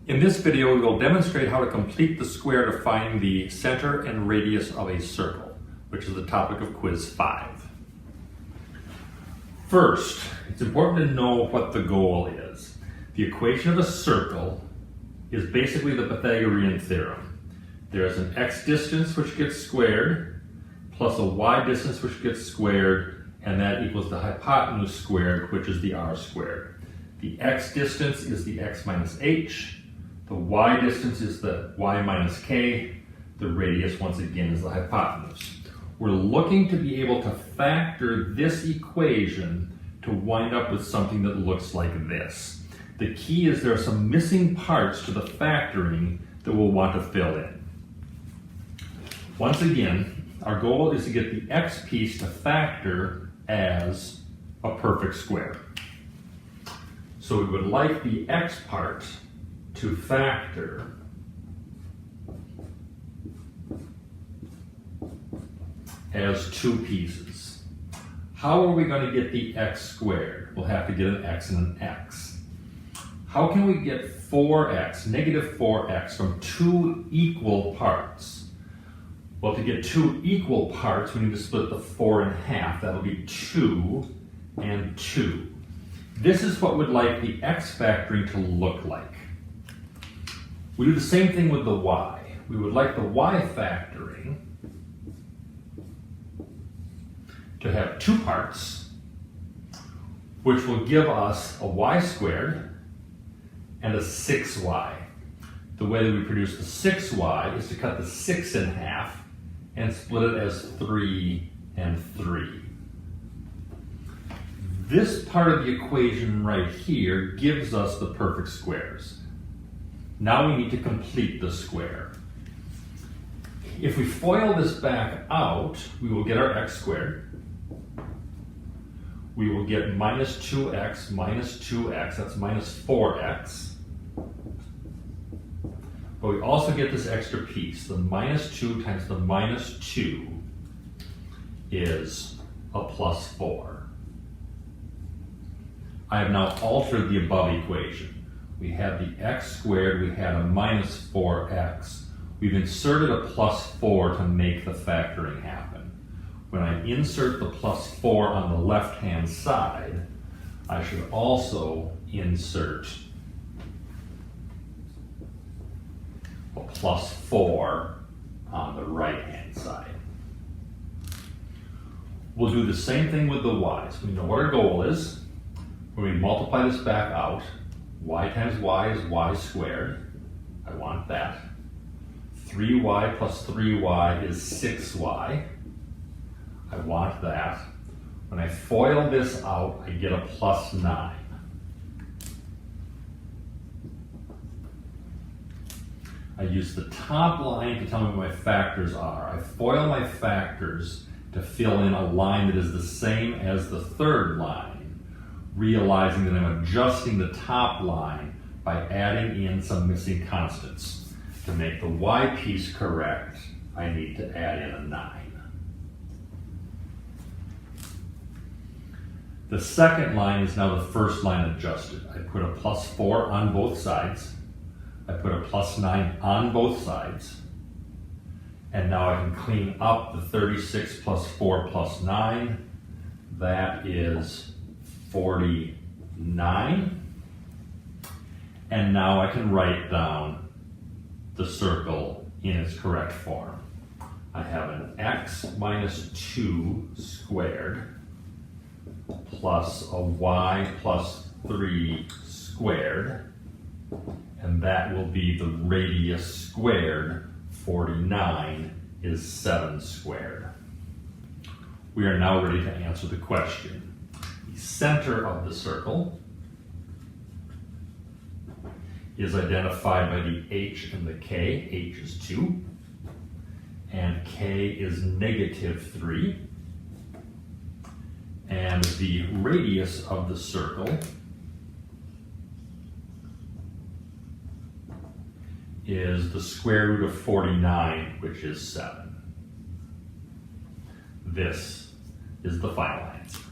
In this video, we will demonstrate how to complete the square to find the center and radius of a circle, which is the topic of Quiz 5. First, it's important to know what the goal is. The equation of a circle is basically the Pythagorean theorem. There is an x distance which gets squared, plus a y distance which gets squared, and that equals the hypotenuse squared, which is the r squared. The x distance is the x minus h. The y distance is the y minus k. The radius, once again, is the hypotenuse. We're looking to be able to factor this equation to wind up with something that looks like this. The key is there are some missing parts to the factoring that we'll want to fill in. Once again, our goal is to get the x piece to factor as a perfect square. So we would like the x part to factor as two pieces. How are we going to get the x squared? We'll have to get an x and an x. How can we get 4x, negative 4x, from two equal parts? Well, to get two equal parts, we need to split the 4 in half. That'll be 2 and 2. This is what we'd like the x factoring to look like. We do the same thing with the y. We would like the y factoring to have two parts, which will give us a y squared and a 6y. The way that we produce the 6y is to cut the 6 in half and split it as 3 and 3. This part of the equation right here gives us the perfect squares. Now we need to complete the square. If we FOIL this back out, we will get our x squared. We will get minus 2x minus 2x, that's minus 4x. But we also get this extra piece. The minus 2 times the minus 2 is a plus 4. I have now altered the above equation. We had the x squared, we had a minus 4x. We've inserted a plus 4 to make the factoring happen. When I insert the plus 4 on the left-hand side, I should also insert a plus 4 on the right-hand side. We'll do the same thing with the y's. We know what our goal is. When we multiply this back out, y times y is y squared. I want that. 3y plus 3y is 6y. I want that. When I FOIL this out, I get a plus 9. I use the top line to tell me what my factors are. I FOIL my factors to fill in a line that is the same as the third line, realizing that I'm adjusting the top line by adding in some missing constants. To make the y piece correct, I need to add in a 9. The second line is now the first line adjusted. I put a plus 4 on both sides. I put a plus 9 on both sides. And now I can clean up the 36 plus 4 plus 9. That is 49. And now I can write down the circle in its correct form. I have an x minus 2 squared plus a y plus 3 squared, and that will be the radius squared. 49 is 7 squared. We are now ready to answer the question. The center of the circle is identified by the h and the k. H is 2, and k is negative 3. And the radius of the circle is the square root of 49, which is 7. This is the final answer.